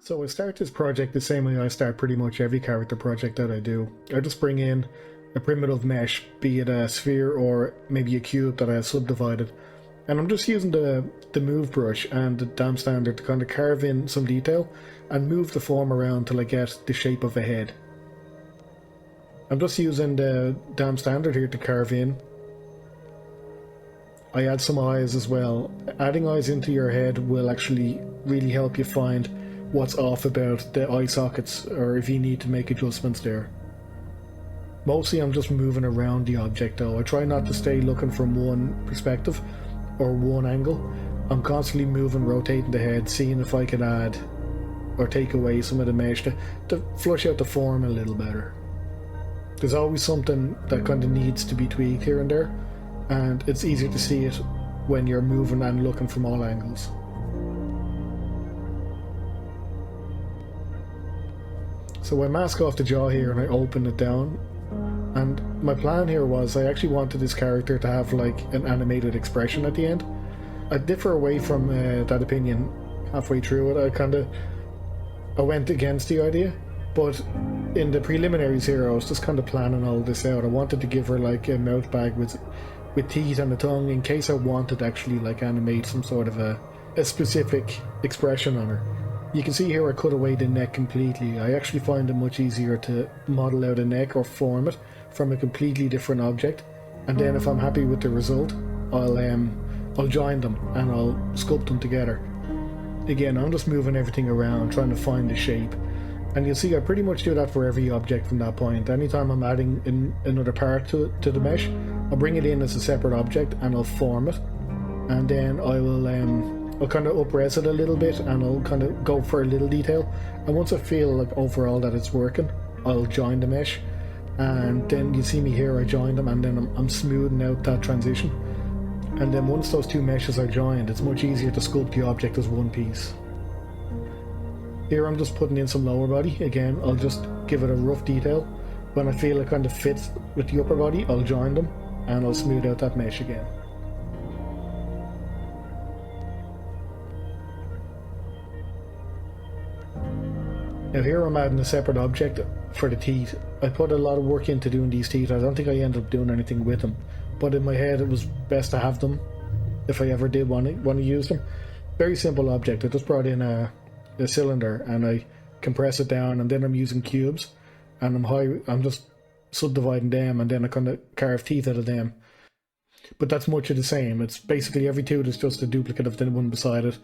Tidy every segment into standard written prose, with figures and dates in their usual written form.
So I start this project the same way I start pretty much every character project that I do. I just bring in a primitive mesh, be it a sphere or maybe a cube that I have subdivided. And I'm just using the move brush and the dam standard to kind of carve in some detail and move the form around till I get the shape of a head. I'm just using the dam standard here to carve in. I add some eyes as well. Adding eyes into your head will actually really help you find what's off about the eye sockets, or if you need to make adjustments there. Mostly I'm just moving around the object though. I try not to stay looking from one perspective or one angle. I'm constantly moving, rotating the head, seeing if I can add or take away some of the mesh to flush out the form a little better. There's always something that kind of needs to be tweaked here and there, and it's easier to see it when you're moving and looking from all angles. So I mask off the jaw here and I open it down, and my plan here was I actually wanted this character to have like an animated expression at the end. I differ away from that opinion halfway through it. I went against the idea, but in the preliminaries here I was just kind of planning all this out. I wanted to give her like a mouth bag with teeth and a tongue in case I wanted to actually like animate some sort of a specific expression on her. You can see here I cut away the neck completely. I actually find it much easier to model out a neck or form it from a completely different object, and then if I'm happy with the result, I'll join them and I'll sculpt them together. Again, I'm just moving everything around, trying to find the shape, and you'll see I pretty much do that for every object from that point. Anytime I'm adding in another part to the mesh, I'll bring it in as a separate object and I'll form it, and then I'll kind of up-res it a little bit and I'll kind of go for a little detail, and once I feel like overall that it's working, I'll join the mesh, and then you see me here, I join them, and then I'm smoothing out that transition, and then once those two meshes are joined, it's much easier to sculpt the object as one piece. Here I'm just putting in some lower body. Again, I'll just give it a rough detail. When I feel it kind of fits with the upper body, I'll join them and I'll smooth out that mesh again. Now here I'm adding a separate object for the teeth. I put a lot of work into doing these teeth. I don't think I ended up doing anything with them, but in my head it was best to have them if I ever did want to use them. Very simple object. I just brought in a cylinder and I compress it down, and then I'm using cubes and I'm just subdividing them, and then I kind of carve teeth out of them. But that's much of the same. It's basically every tooth is just a duplicate of the one beside it,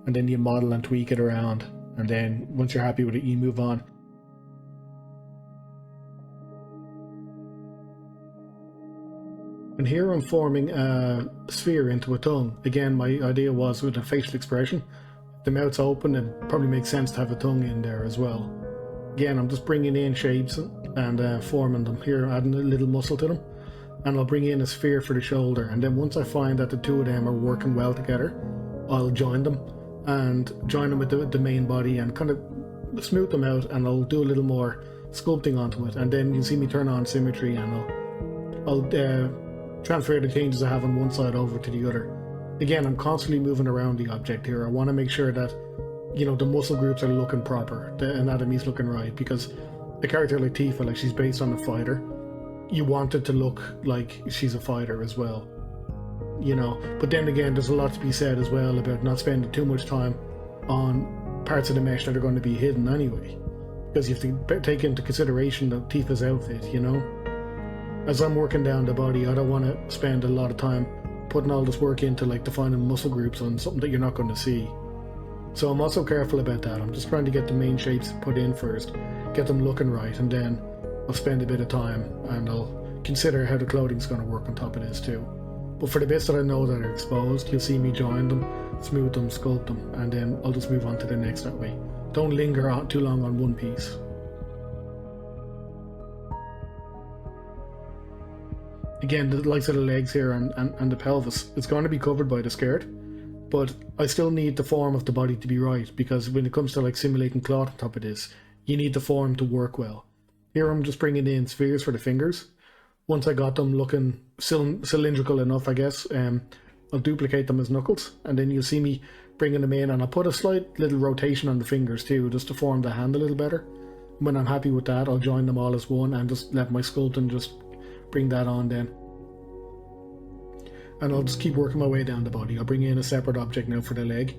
and then you model and tweak it around, and then once you're happy with it, you move on. And here I'm forming a sphere into a tongue. Again, my idea was with a facial expression. The mouth's open, it probably makes sense to have a tongue in there as well. Again, I'm just bringing in shapes and forming them. Here, adding a little muscle to them. And I'll bring in a sphere for the shoulder. And then once I find that the two of them are working well together, I'll join them. And join them with the main body and kind of smooth them out, and I'll do a little more sculpting onto it. And then you'll see me turn on symmetry, and I'll transfer the changes I have on one side over to the other. Again, I'm constantly moving around the object here. I want to make sure that, you know, the muscle groups are looking proper, the anatomy's looking right, because a character like Tifa, like she's based on a fighter, you want it to look like she's a fighter as well, you know. But then again, there's a lot to be said as well about not spending too much time on parts of the mesh that are going to be hidden anyway, because you have to take into consideration the Tifa's outfit, you know. As I'm working down the body, I don't want to spend a lot of time putting all this work into like defining muscle groups on something that you're not going to see. So I'm also careful about that. I'm just trying to get the main shapes put in first, get them looking right, and then I'll spend a bit of time and I'll consider how the clothing's going to work on top of this too. But for the bits that I know that are exposed, you'll see me join them, smooth them, sculpt them, and then I'll just move on to the next that way. Don't linger on too long on one piece. Again, the likes of the legs here and the pelvis, it's going to be covered by the skirt, but I still need the form of the body to be right, because when it comes to like simulating cloth on top of this, you need the form to work well. Here I'm just bringing in spheres for the fingers. Once I got them looking cylindrical enough, I guess, I'll duplicate them as knuckles, and then you'll see me bringing them in, and I'll put a slight little rotation on the fingers too, just to form the hand a little better. When I'm happy with that, I'll join them all as one and just let my sculpting just bring that on then. And I'll just keep working my way down the body. I'll bring in a separate object now for the leg.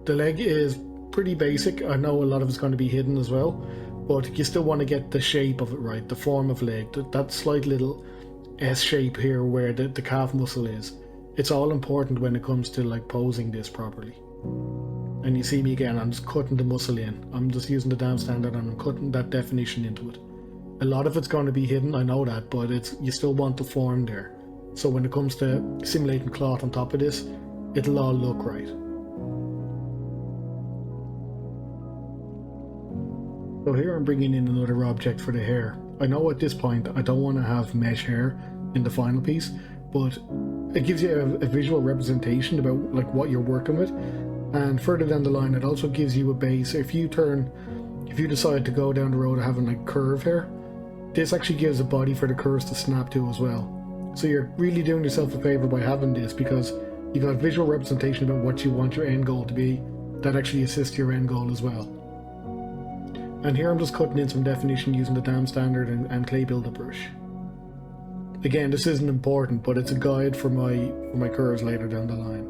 The leg is pretty basic. I know a lot of it's going to be hidden as well, but you still want to get the shape of it right, the form of leg, that slight little S shape here where the calf muscle is. It's all important when it comes to like posing this properly. And you see me again, I'm just cutting the muscle in. I'm just using the dam standard and I'm cutting that definition into it. A lot of it's going to be hidden, I know that, but you still want the form there. So when it comes to simulating cloth on top of this, it'll all look right. So here I'm bringing in another object for the hair. I know at this point I don't want to have mesh hair in the final piece, but it gives you a visual representation about like what you're working with. And further down the line, it also gives you a base. If you decide to go down the road of having like curve hair, this actually gives a body for the curves to snap to as well. So you're really doing yourself a favor by having this, because you got visual representation about what you want your end goal to be that actually assists your end goal as well. And here I'm just cutting in some definition using the dam standard and clay builder brush. Again, this isn't important, but it's a guide for my curves later down the line.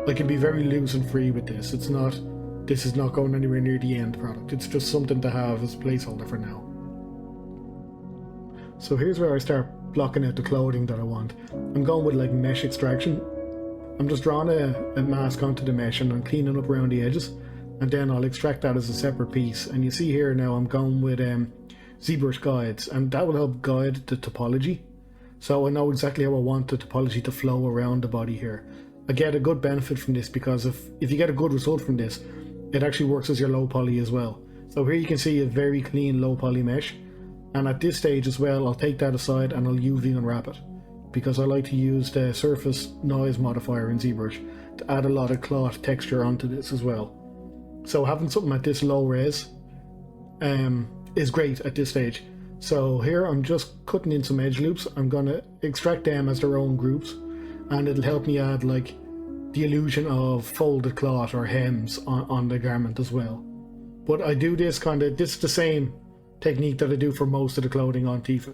I can be very loose and free with this. This is not going anywhere near the end product. It's just something to have as a placeholder for now. So here's where I start blocking out the clothing that I want. I'm going with like mesh extraction. I'm just drawing a mask onto the mesh and I'm cleaning up around the edges, and then I'll extract that as a separate piece. And you see here now I'm going with ZBrush guides, and that will help guide the topology. So I know exactly how I want the topology to flow around the body here. I get a good benefit from this because if you get a good result from this, it actually works as your low poly as well. So here you can see a very clean low poly mesh. And at this stage as well, I'll take that aside and I'll UV unwrap it, because I like to use the surface noise modifier in ZBrush to add a lot of cloth texture onto this as well. So having something at this low res is great at this stage. So here I'm just cutting in some edge loops. I'm going to extract them as their own groups, and it'll help me add like the illusion of folded cloth or hems on the garment as well. But I do this this is the same technique that I do for most of the clothing on Tifa.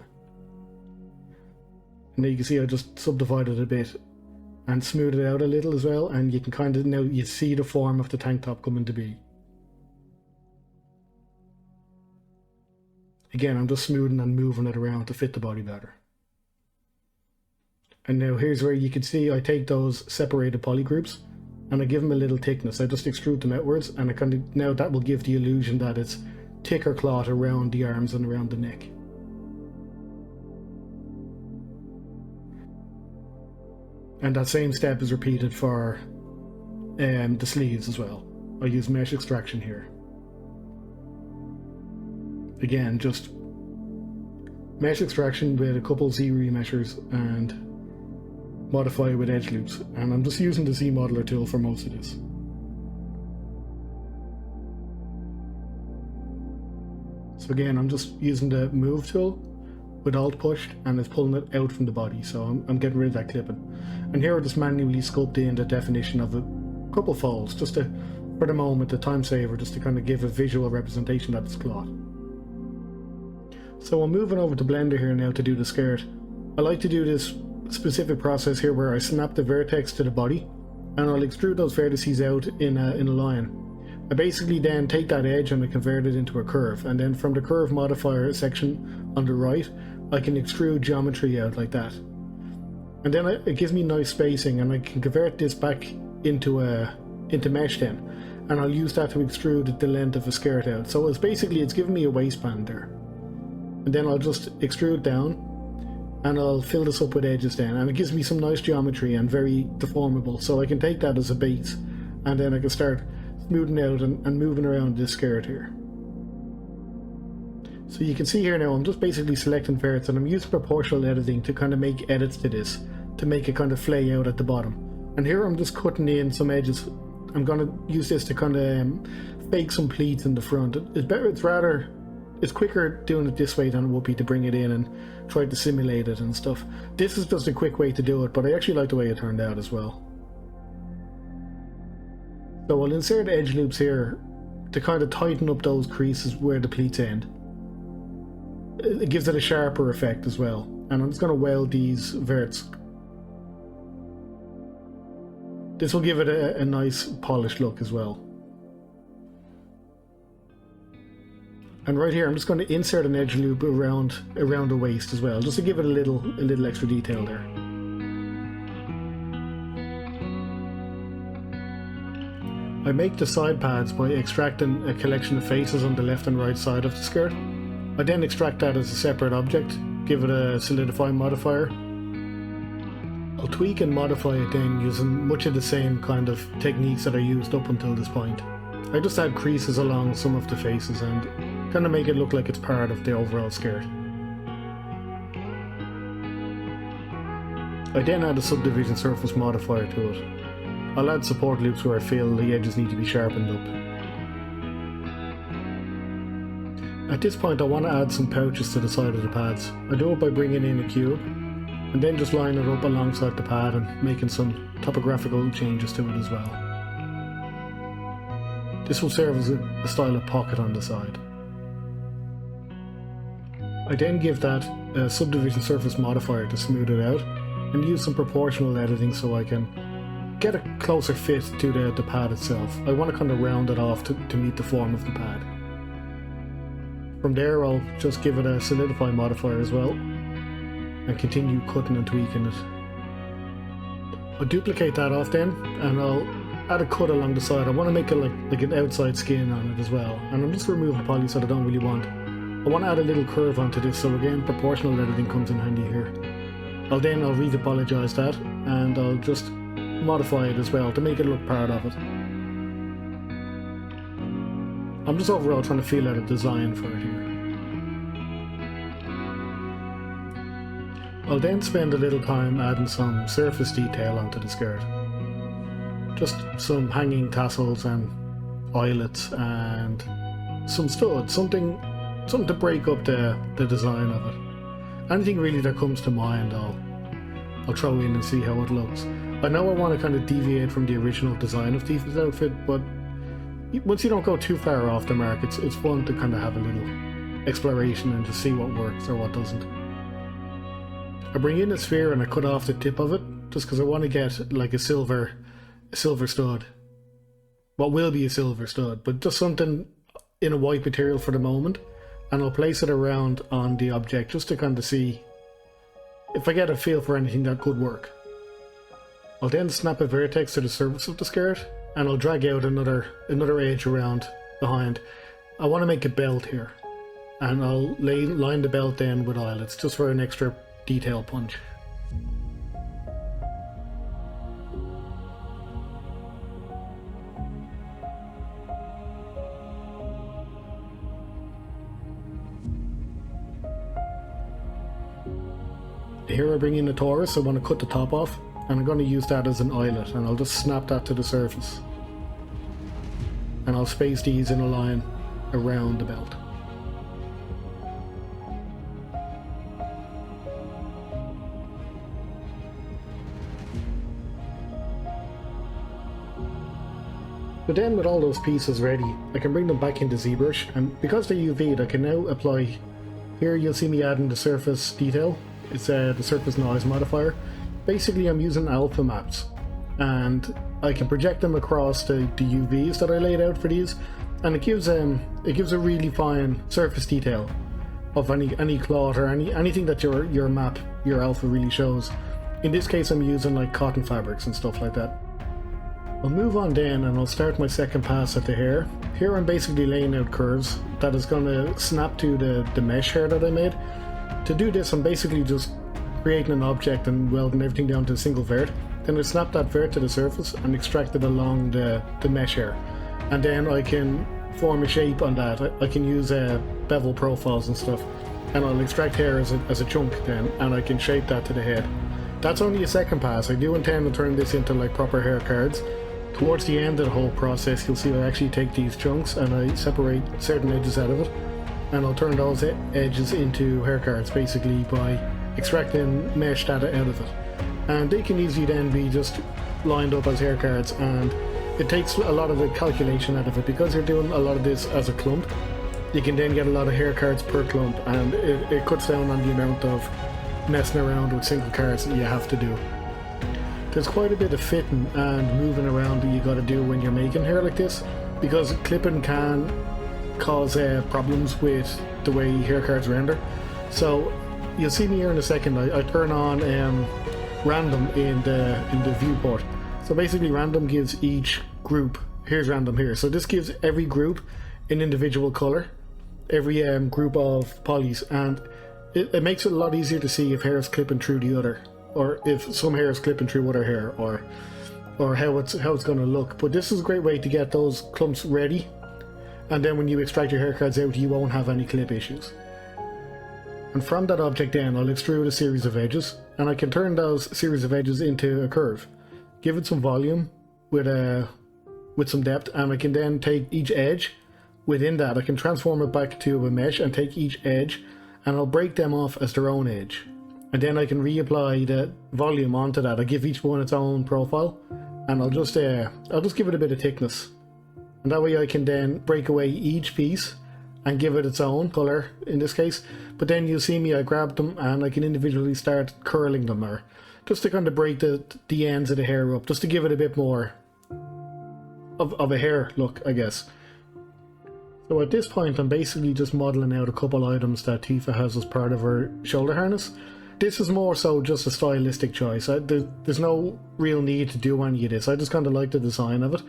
And there you can see I just subdivided it a bit and smooth it out a little as well, and you can now you see the form of the tank top coming to be. Again, I'm just smoothing and moving it around to fit the body better. And now here's where you can see I take those separated poly groups and I give them a little thickness. I just extrude them outwards, and now that will give the illusion that it's thicker cloth around the arms and around the neck. And that same step is repeated for the sleeves as well. I use mesh extraction here. Again, just mesh extraction with a couple Z remeshers and modify with edge loops. And I'm just using the Z modeler tool for most of this. So again, I'm just using the move tool with alt pushed, and it's pulling it out from the body, so I'm getting rid of that clipping. And here I just manually sculpt in the definition of a couple folds, just for the moment, a time saver, just to kind of give a visual representation that it's cloth. So I'm moving over to Blender here now to do the skirt. I like to do this specific process here where I snap the vertex to the body, and I'll extrude those vertices out in a line. I basically then take that edge and I convert it into a curve, and then from the curve modifier section on the right, I can extrude geometry out like that. And then it gives me nice spacing, and I can convert this back into mesh then, and I'll use that to extrude the length of a skirt out. So it's giving me a waistband there. And then I'll just extrude down, and I'll fill this up with edges then, and it gives me some nice geometry and very deformable, so I can take that as a base, and then I can start smoothing out and moving around this skirt here. So you can see here now I'm just basically selecting verts, and I'm using proportional editing to kind of make edits to this, to make it kind of flay out at the bottom. And here I'm just cutting in some edges. I'm going to use this to kind of fake some pleats in the front. It's quicker doing it this way than it would be to bring it in and try to simulate it and stuff. This is just a quick way to do it, but I actually like the way it turned out as well. So I'll insert edge loops here to kind of tighten up those creases where the pleats end. It gives it a sharper effect as well. And I'm just going to weld these verts. This will give it a nice polished look as well. And right here I'm just going to insert an edge loop around the waist as well, just to give it a little extra detail there. I make the side pads by extracting a collection of faces on the left and right side of the skirt. I then extract that as a separate object, give it a solidify modifier. I'll tweak and modify it then using much of the same kind of techniques that I used up until this point. I just add creases along some of the faces and kind of make it look like it's part of the overall skirt. I then add a subdivision surface modifier to it. I'll add support loops where I feel the edges need to be sharpened up. At this point I want to add some pouches to the side of the pads. I do it by bringing in a cube and then just line it up alongside the pad and making some topographical changes to it as well. This will serve as a style of pocket on the side. I then give that a subdivision surface modifier to smooth it out and use some proportional editing so I can get a closer fit to the pad itself. I want to kind of round it off to meet the form of the pad. From there I'll just give it a solidify modifier as well and continue cutting and tweaking it. I'll duplicate that off then and I'll add a cut along the side. I want to make it like an outside skin on it as well, and I'm just removing the poly that I don't really want. I want to add a little curve onto this, so again proportional editing comes in handy here. I'll re-topologize that and I'll just modify it as well to make it look part of it. I'm just overall trying to feel out a design for it here. I'll then spend a little time adding some surface detail onto the skirt. Just some hanging tassels and eyelets and some studs, something to break up the design of it. Anything really that comes to mind I'll throw in and see how it looks. I know I want to kind of deviate from the original design of Tifa's outfit, but once you don't go too far off the mark, it's fun to kind of have a little exploration and to see what works or what doesn't. I bring in a sphere and I cut off the tip of it just because I want to get like a silver stud. What will be a silver stud, but just something in a white material for the moment, and I'll place it around on the object just to kind of see if I get a feel for anything that could work. I'll then snap a vertex to the surface of the skirt and I'll drag out another edge around behind. I want to make a belt here and I'll line the belt then with eyelets just for an extra detail punch. Here I bring in the torus. I want to cut the top off and I'm going to use that as an eyelet and I'll just snap that to the surface and I'll space these in a line around the belt. So then with all those pieces ready, I can bring them back into ZBrush, and because they're UV'd I can now apply, here you'll see me adding the surface detail. It's the surface noise modifier. Basically I'm using alpha maps and I can project them across the UVs that I laid out for these, and it gives a really fine surface detail of any cloth or anything that your map, your alpha really shows. In this case I'm using like cotton fabrics and stuff like that. I'll move on then and I'll start my second pass at the hair. Here I'm basically laying out curves that is going to snap to the mesh hair that I made. To do this I'm basically just creating an object and welding everything down to a single vert. Then I snap that vert to the surface and extract it along the mesh hair. And then I can form a shape on that. I can use bevel profiles and stuff. And I'll extract hair as a chunk then, and I can shape that to the head. That's only a second pass. I do intend to turn this into like proper hair cards. Towards the end of the whole process you'll see I actually take these chunks and I separate certain edges out of it. And I'll turn those edges into hair cards basically by extracting mesh data out of it. And they can easily then be just lined up as hair cards, and it takes a lot of the calculation out of it. Because you're doing a lot of this as a clump, you can then get a lot of hair cards per clump, and it cuts down on the amount of messing around with single cards that you have to do. There's quite a bit of fitting and moving around that you got to do when you're making hair like this, because clipping can cause problems with the way hair cards render. So you'll see me here in a second. I turn on random in the viewport. So basically random gives each group, here's random here, so this gives every group an individual color, every group of polys, and it makes it a lot easier to see if hair is clipping through the other, or if some hair is clipping through other hair, or how it's going to look. But this is a great way to get those clumps ready, and then when you extract your hair cards out, you won't have any clip issues. And from that object then, I'll extrude a series of edges, and I can turn those series of edges into a curve, give it some volume with some depth, and I can then take each edge within that, I can transform it back to a mesh and take each edge, and I'll break them off as their own edge. And then I can reapply the volume onto that. I give each one its own profile, and I'll just give it a bit of thickness. And that way I can then break away each piece and give it its own color in this case. But then you'll see me, I grab them and I can individually start curling them, or just to kind of break the ends of the hair up, just to give it a bit more of a hair look, I guess. So at this point I'm basically just modelling out a couple items that Tifa has as part of her shoulder harness. This is more so just a stylistic choice. There's no real need to do any of this. I just kind of like the design of it.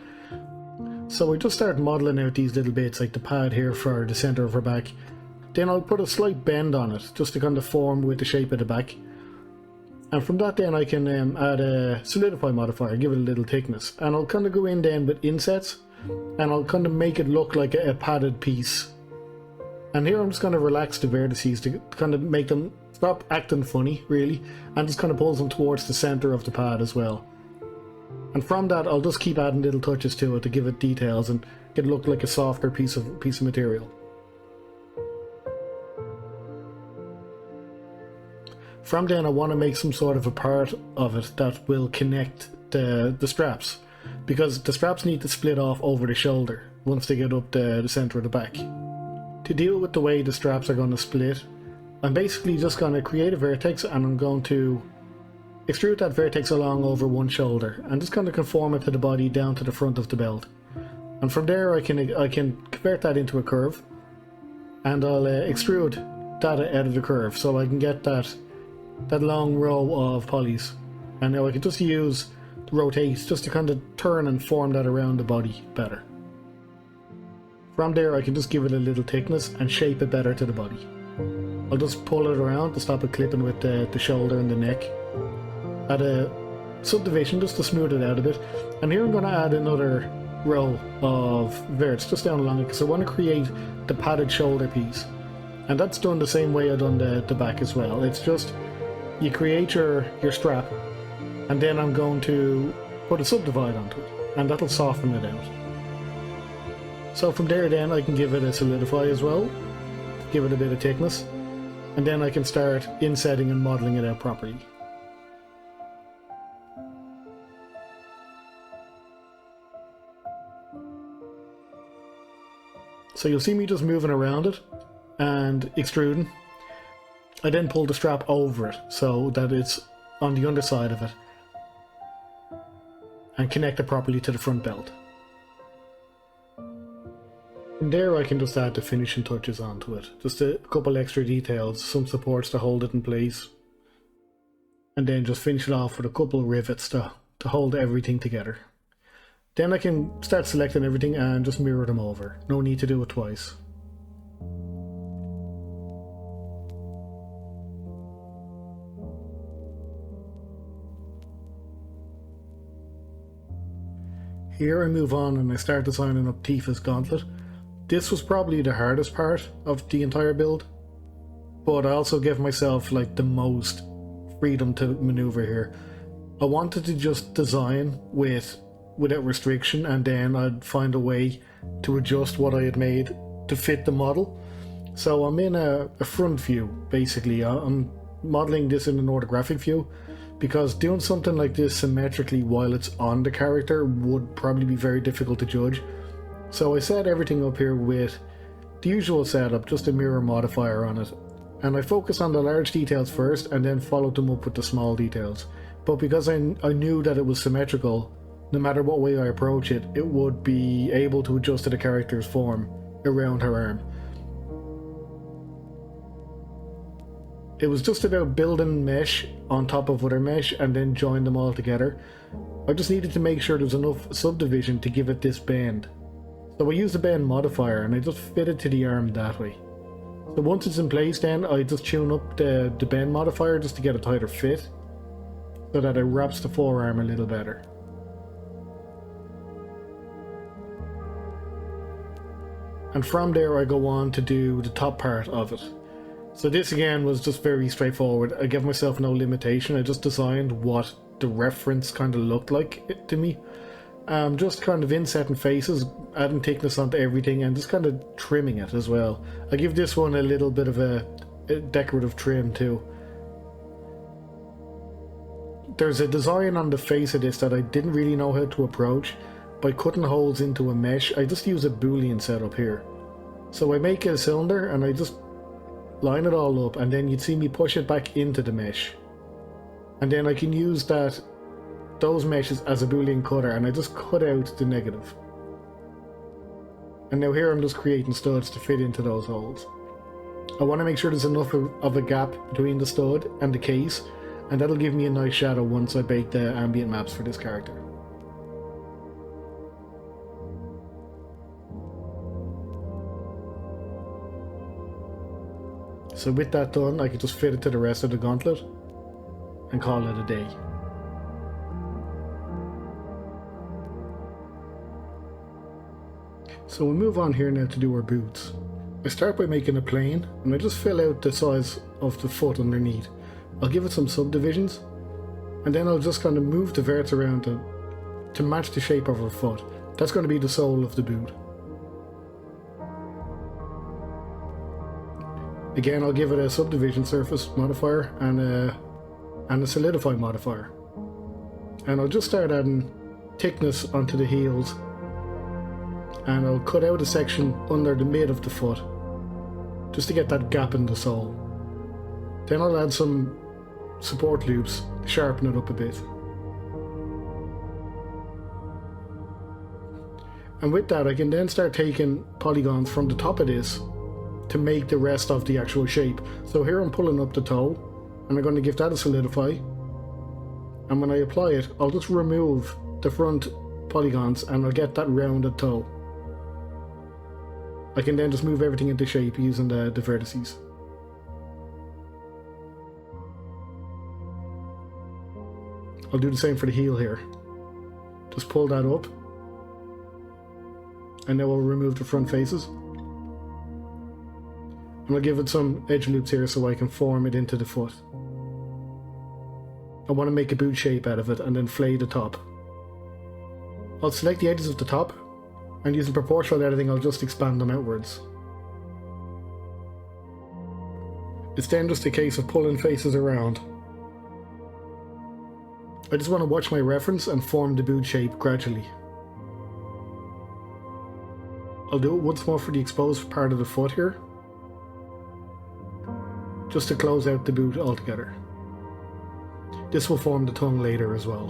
So we just start modelling out these little bits, like the pad here for the centre of her back. Then I'll put a slight bend on it, just to kind of form with the shape of the back. And from that then I can add a solidify modifier, give it a little thickness. And I'll kind of go in then with insets, and I'll kind of make it look like a padded piece. And here I'm just going to relax the vertices to kind of make them stop acting funny, really, and just kind of pulls them towards the centre of the pad as well. And from that I'll just keep adding little touches to it to give it details and get it look like a softer piece of material. From then I want to make some sort of a part of it that will connect the straps, because the straps need to split off over the shoulder once they get up the centre of the back. To deal with the way the straps are going to split, I'm basically just going to create a vertex, and I'm going to extrude that vertex along over one shoulder and just kind of conform it to the body down to the front of the belt. And from there I can convert that into a curve, and I'll extrude that out of the curve so I can get that long row of polys. And now I can just use rotate just to kind of turn and form that around the body better. From there I can just give it a little thickness and shape it better to the body. I'll just pull it around to stop it clipping with the shoulder and the neck. Add a subdivision just to smooth it out a bit. And here I'm going to add another row of verts just down along it, because I want to create the padded shoulder piece. And that's done the same way I've done the back as well. It's just you create your strap, and then I'm going to put a subdivide onto it, and that'll soften it out. So from there then I can give it a solidify as well, give it a bit of thickness, and then I can start insetting and modelling it out properly. So you'll see me just moving around it and extruding. I then pull the strap over it so that it's on the underside of it, and connect it properly to the front belt. From there I can just add the finishing touches onto it, just a couple extra details, some supports to hold it in place, and then just finish it off with a couple of rivets to hold everything together. Then I can start selecting everything and just mirror them over. No need to do it twice. Here I move on and I start designing up Tifa's gauntlet. This was probably the hardest part of the entire build, but I also give myself like the most freedom to maneuver here. I wanted to just design without restriction, and then I'd find a way to adjust what I had made to fit the model. So I'm in a front view basically. I'm modeling this in an orthographic view because doing something like this symmetrically while it's on the character would probably be very difficult to judge. So I set everything up here with the usual setup, just a mirror modifier on it. And I focus on the large details first and then followed them up with the small details. But because I knew that it was symmetrical, no matter what way I approach it, it would be able to adjust to the character's form around her arm. It was just about building mesh on top of other mesh and then join them all together. I just needed to make sure there was enough subdivision to give it this bend. So I used the bend modifier and I just fit it to the arm that way. So once it's in place, then I just tune up the bend modifier just to get a tighter fit, so that it wraps the forearm a little better. And from there I go on to do the top part of it. So this again was just very straightforward. I gave myself no limitation. I just designed what the reference kind of looked like to me. Just kind of insetting faces, adding thickness onto everything, and just kind of trimming it as well. I give this one a little bit of a decorative trim too. There's a design on the face of this that I didn't really know how to approach. By cutting holes into a mesh, I just use a boolean setup here. So I make a cylinder and I just line it all up, and then you'd see me push it back into the mesh. And then I can use those meshes as a boolean cutter, and I just cut out the negative. And now here I'm just creating studs to fit into those holes. I want to make sure there's enough of a gap between the stud and the case, and that'll give me a nice shadow once I bake the ambient maps for this character. So with that done, I can just fit it to the rest of the gauntlet and call it a day. So we'll move on here now to do our boots. I start by making a plane, and I just fill out the size of the foot underneath. I'll give it some subdivisions, and then I'll just kind of move the verts around to match the shape of her foot. That's going to be the sole of the boot. Again, I'll give it a subdivision surface modifier and a solidify modifier. And I'll just start adding thickness onto the heels, and I'll cut out a section under the mid of the foot just to get that gap in the sole. Then I'll add some support loops to sharpen it up a bit. And with that, I can then start taking polygons from the top of this to make the rest of the actual shape. So here I'm pulling up the toe, and I'm going to give that a solidify. And when I apply it, I'll just remove the front polygons and I'll get that rounded toe. I can then just move everything into shape using the vertices. I'll do the same for the heel here. Just pull that up, and now I'll remove the front faces. And I'll give it some edge loops here so I can form it into the foot. I want to make a boot shape out of it and then flay the top. I'll select the edges of the top, and using proportional editing I'll just expand them outwards. It's then just a case of pulling faces around. I just want to watch my reference and form the boot shape gradually. I'll do it once more for the exposed part of the foot here, just to close out the boot altogether. This will form the tongue later as well.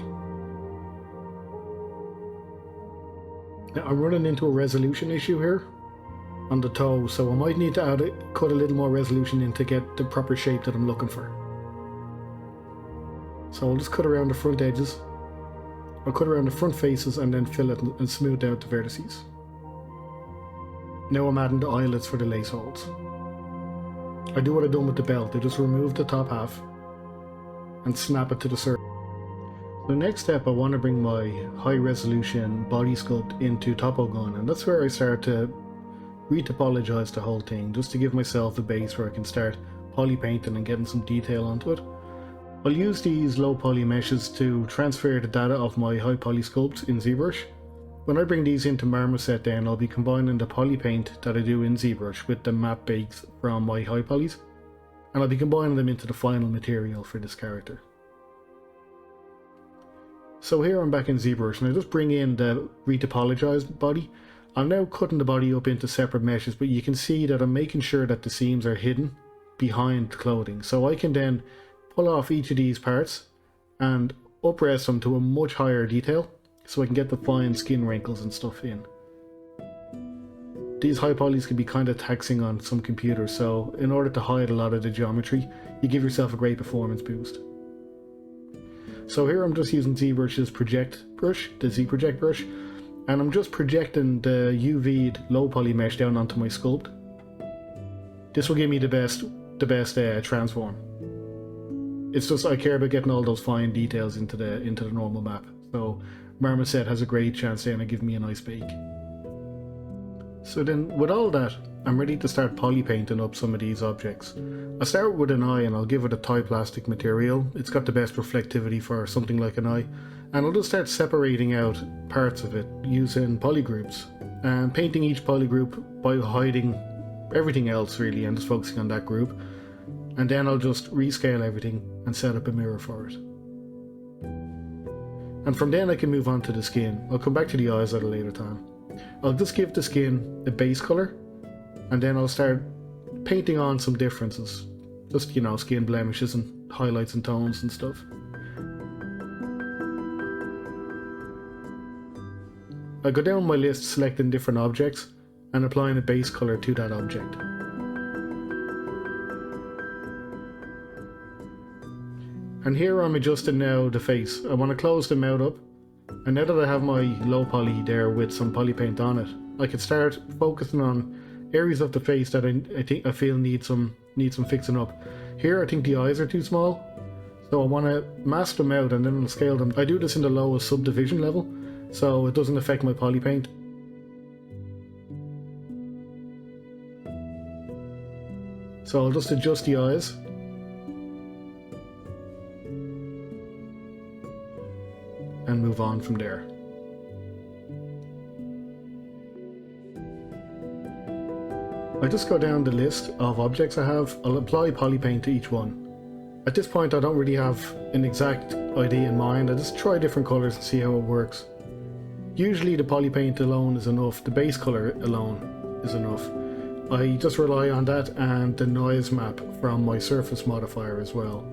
Now I'm running into a resolution issue here on the toe, so I might need to cut a little more resolution in to get the proper shape that I'm looking for. So I'll just cut around the front edges. I'll cut around the front faces and then fill it and smooth out the vertices. Now I'm adding the eyelets for the lace holes. I do what I've done with the belt. I just remove the top half and snap it to the surface. The next step, I want to bring my high resolution body sculpt into Topo Gun, and that's where I start to re-topologize the whole thing, just to give myself a base where I can start poly painting and getting some detail onto it. I'll use these low poly meshes to transfer the data of my high poly sculpts in ZBrush. When I bring these into Marmoset, then I'll be combining the poly paint that I do in ZBrush with the map bakes from my high polys, and I'll be combining them into the final material for this character. So here I'm back in ZBrush, and I just bring in the retopologized body. I'm now cutting the body up into separate meshes, but you can see that I'm making sure that the seams are hidden behind the clothing. So I can then pull off each of these parts and upres them to a much higher detail, so I can get the fine skin wrinkles and stuff in. These high polys can be kind of taxing on some computers, so in order to hide a lot of the geometry, you give yourself a great performance boost. So here I'm just using ZBrush's project brush, the Z project brush, and I'm just projecting the UV'd low poly mesh down onto my sculpt. This will give me the best transform. It's just I care about getting all those fine details into the normal map. So Marmoset has a great chance then of giving me a nice bake. So then with all that, I'm ready to start poly painting up some of these objects. I'll start with an eye and I'll give it a Thai plastic material. It's got the best reflectivity for something like an eye. And I'll just start separating out parts of it using polygroups. And painting each polygroup by hiding everything else really and just focusing on that group. And then I'll just rescale everything and set up a mirror for it. And from then I can move on to the skin. I'll come back to the eyes at a later time. I'll just give the skin a base colour, and then I'll start painting on some differences. Just, you know, skin blemishes and highlights and tones and stuff. I go down my list selecting different objects and applying a base colour to that object. And here I'm adjusting now the face. I want to close the mouth up. And now that I have my low poly there with some poly paint on it, I can start focusing on areas of the face that I feel need some fixing up. Here I think the eyes are too small, so I want to mask them out and then I'll scale them. I do this in the lowest subdivision level, so it doesn't affect my poly paint. So I'll just adjust the eyes. And move on from there. I just go down the list of objects I have. I'll apply poly paint to each one. At this point I don't really have an exact idea in mind. I just try different colours and see how it works. Usually the poly paint alone is enough, the base colour alone is enough. I just rely on that and the noise map from my surface modifier as well.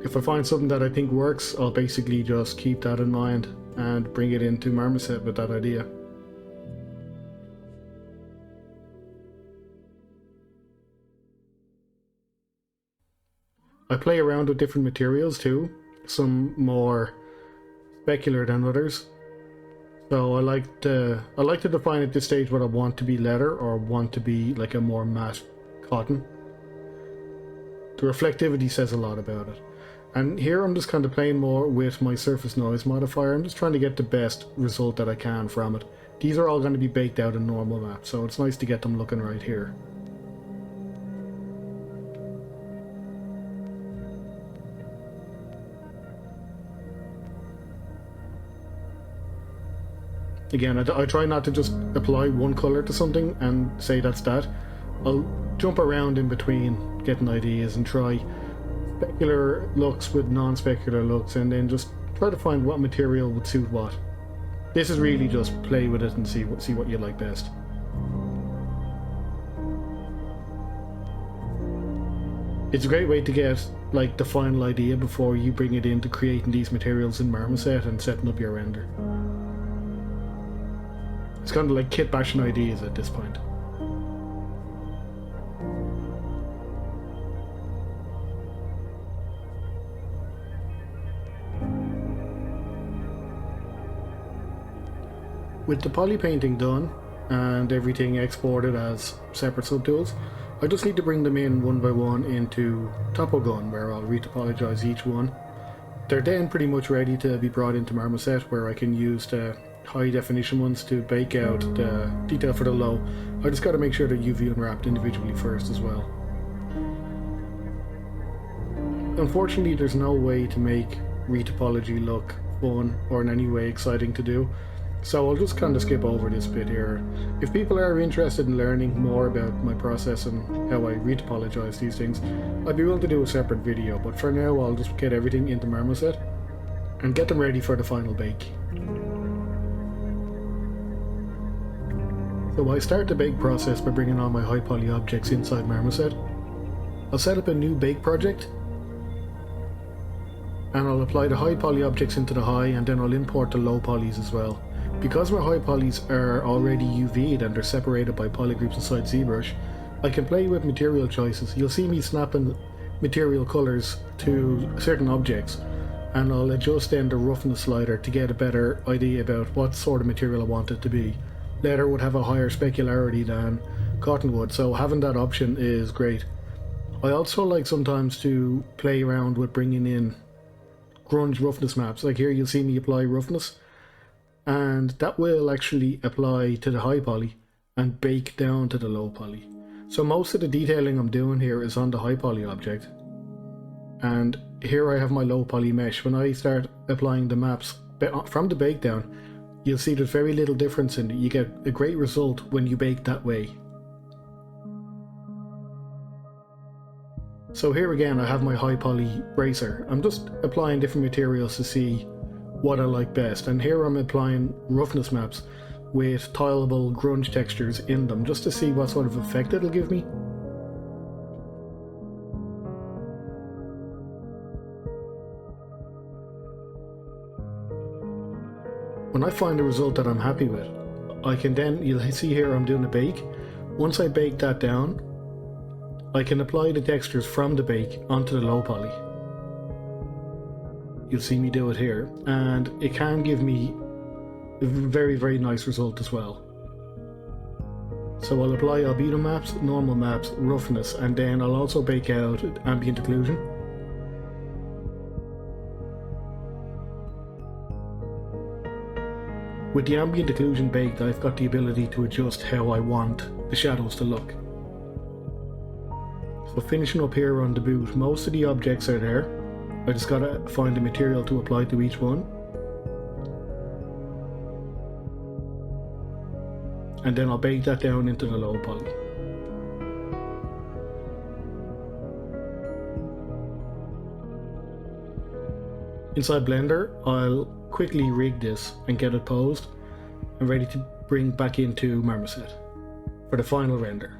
If I find something that I think works, I'll basically just keep that in mind and bring it into Marmoset with that idea. I play around with different materials too, some more specular than others. So I like to define at this stage what I want to be leather or want to be like a more matte cotton. The reflectivity says a lot about it. And here I'm just kind of playing more with my surface noise modifier. I'm just trying to get the best result that I can from it. These are all going to be baked out in normal map, so it's nice to get them looking right here. Again, I try not to just apply one colour to something and say that's that. I'll jump around in between getting ideas and try specular looks with non-specular looks and then just try to find what material would suit what. This is really just play with it and see what you like best. It's a great way to get like the final idea before you bring it into creating these materials in Marmoset and setting up your render. It's kind of like kit bashing ideas at this point. With the poly painting done and everything exported as separate subtools, I just need to bring them in one by one into TopoGun, where I'll retopologize each one. They're then pretty much ready to be brought into Marmoset, where I can use the high definition ones to bake out the detail for the low. I just got to make sure they're UV unwrapped individually first as well. Unfortunately, there's no way to make retopology look fun or in any way exciting to do, so I'll just kind of skip over this bit here. If people are interested in learning more about my process and how I retopologize these things, I'd be willing to do a separate video, but for now I'll just get everything into Marmoset and get them ready for the final bake. So I start the bake process by bringing all my high poly objects inside Marmoset. I'll set up a new bake project, and I'll apply the high poly objects into the high, and then I'll import the low polys as well. Because my high polys are already UV'd and they're separated by polygroups inside ZBrush, I can play with material choices. You'll see me snapping material colors to certain objects, and I'll adjust then the roughness slider to get a better idea about what sort of material I want it to be. Leather would have a higher specularity than cottonwood, so having that option is great. I also like sometimes to play around with bringing in grunge roughness maps. Like here you'll see me apply roughness, and that will actually apply to the high poly and bake down to the low poly. So most of the detailing I'm doing here is on the high poly object, and here I have my low poly mesh. When I start applying the maps from the bake down, you'll see there's very little difference in it. You get a great result when you bake that way. So here again I have my high poly bracer. I'm just applying different materials to see what I like best, and here I'm applying roughness maps with tileable grunge textures in them just to see what sort of effect it'll give me. When I find a result that I'm happy with, I can then, you'll see here I'm doing a bake. Once I bake that down, I can apply the textures from the bake onto the low poly. You'll see me do it here, and it can give me a very, very nice result as well. So I'll apply albedo maps, normal maps, roughness, and then I'll also bake out ambient occlusion. With the ambient occlusion baked, I've got the ability to adjust how I want the shadows to look. So finishing up here on the boot, most of the objects are there. I just gotta find the material to apply to each one. And then I'll bake that down into the low poly. Inside Blender, I'll quickly rig this and get it posed and ready to bring back into Marmoset for the final render.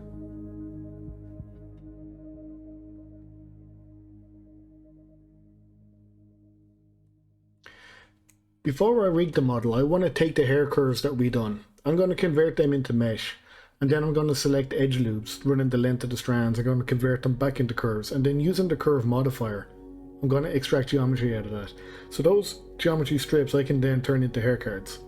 Before I rig the model, I want to take the hair curves that we done. I'm going to convert them into mesh, and then I'm going to select edge loops running the length of the strands. I'm going to convert them back into curves, and then using the curve modifier, I'm going to extract geometry out of that. So those geometry strips I can then turn into hair cards.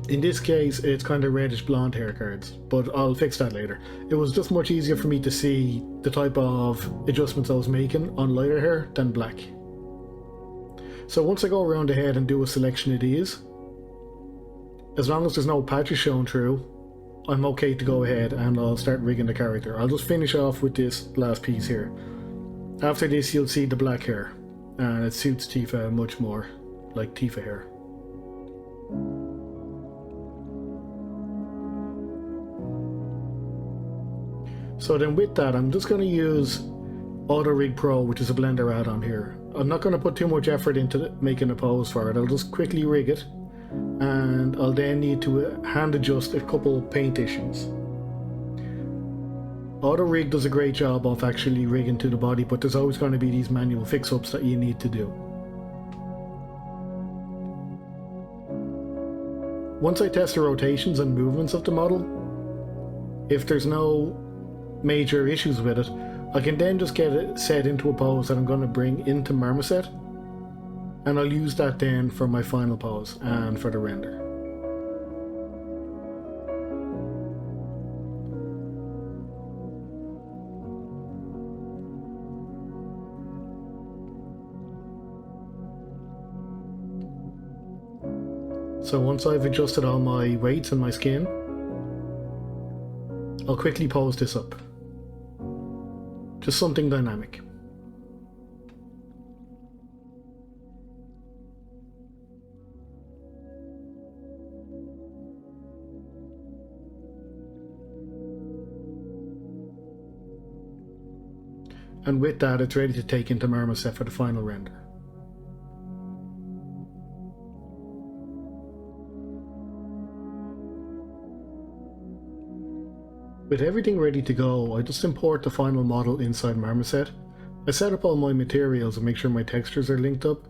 In this case, it's kind of reddish blonde hair cards, but I'll fix that later. It was just much easier for me to see the type of adjustments I was making on lighter hair than black. So once I go around the head and do a selection of these, as long as there's no patches shown through, I'm okay to go ahead and I'll start rigging the character. I'll just finish off with this last piece here. After this you'll see the black hair, and it suits Tifa much more like Tifa hair. So then with that, I'm just going to use Auto Rig Pro, which is a Blender add-on here. I'm not going to put too much effort into making a pose for it. I'll just quickly rig it, and I'll then need to hand adjust a couple paint issues. Auto Rig does a great job of actually rigging to the body, but there's always going to be these manual fix-ups that you need to do. Once I test the rotations and movements of the model, if there's no major issues with it, I can then just get it set into a pose that I'm going to bring into Marmoset, and I'll use that then for my final pose and for the render. So once I've adjusted all my weights and my skin, I'll quickly pose this up. Just something dynamic. And with that, it's ready to take into Marmoset for the final render. With everything ready to go, I just import the final model inside Marmoset. I set up all my materials and make sure my textures are linked up.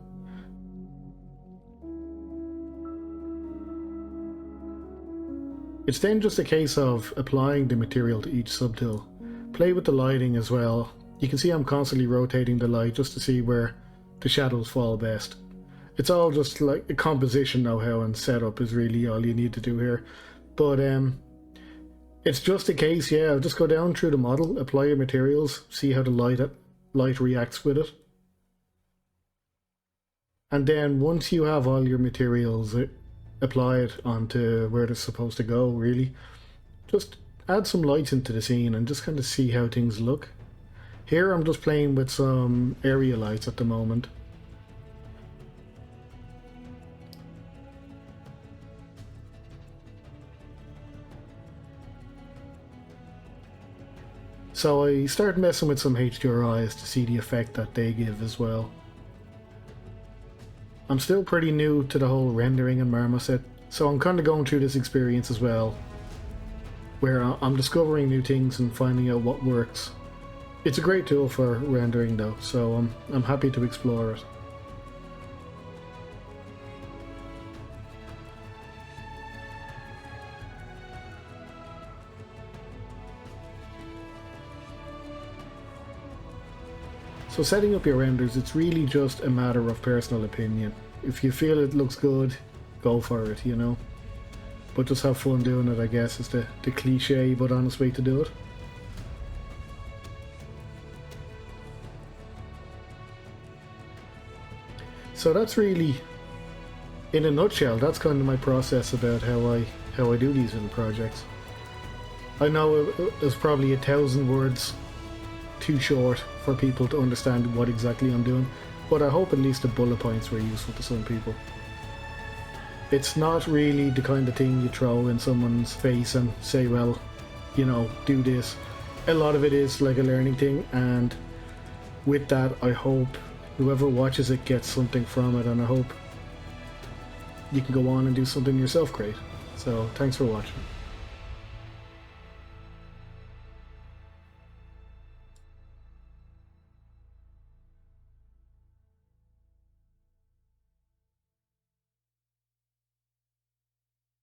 It's then just a case of applying the material to each subtool. Play with the lighting as well. You can see I'm constantly rotating the light just to see where the shadows fall best. It's all just like a composition know-how and setup is really all you need to do here. But it's just a case, yeah, just go down through the model, apply your materials, see how the light reacts with it. And then once you have all your materials applied onto where they're supposed to go, really, just add some lights into the scene and just kind of see how things look. Here I'm just playing with some area lights at the moment. So I started messing with some HDRIs to see the effect that they give as well. I'm still pretty new to the whole rendering in Marmoset, so I'm kind of going through this experience as well, where I'm discovering new things and finding out what works. It's a great tool for rendering though, so I'm happy to explore it. So setting up your renders, it's really just a matter of personal opinion. If you feel it looks good, go for it, you know. But just have fun doing it, I guess, is the cliche but honest way to do it. So that's really, in a nutshell, that's kind of my process about how I do these little projects. I know it's probably 1,000 words too short for people to understand what exactly I'm doing, but I hope at least the bullet points were useful to some people. It's not really the kind of thing you throw in someone's face and say, well, you know, do this. A lot of it is like a learning thing, and with that I hope whoever watches it gets something from it, and I hope you can go on and do something yourself great. So thanks for watching.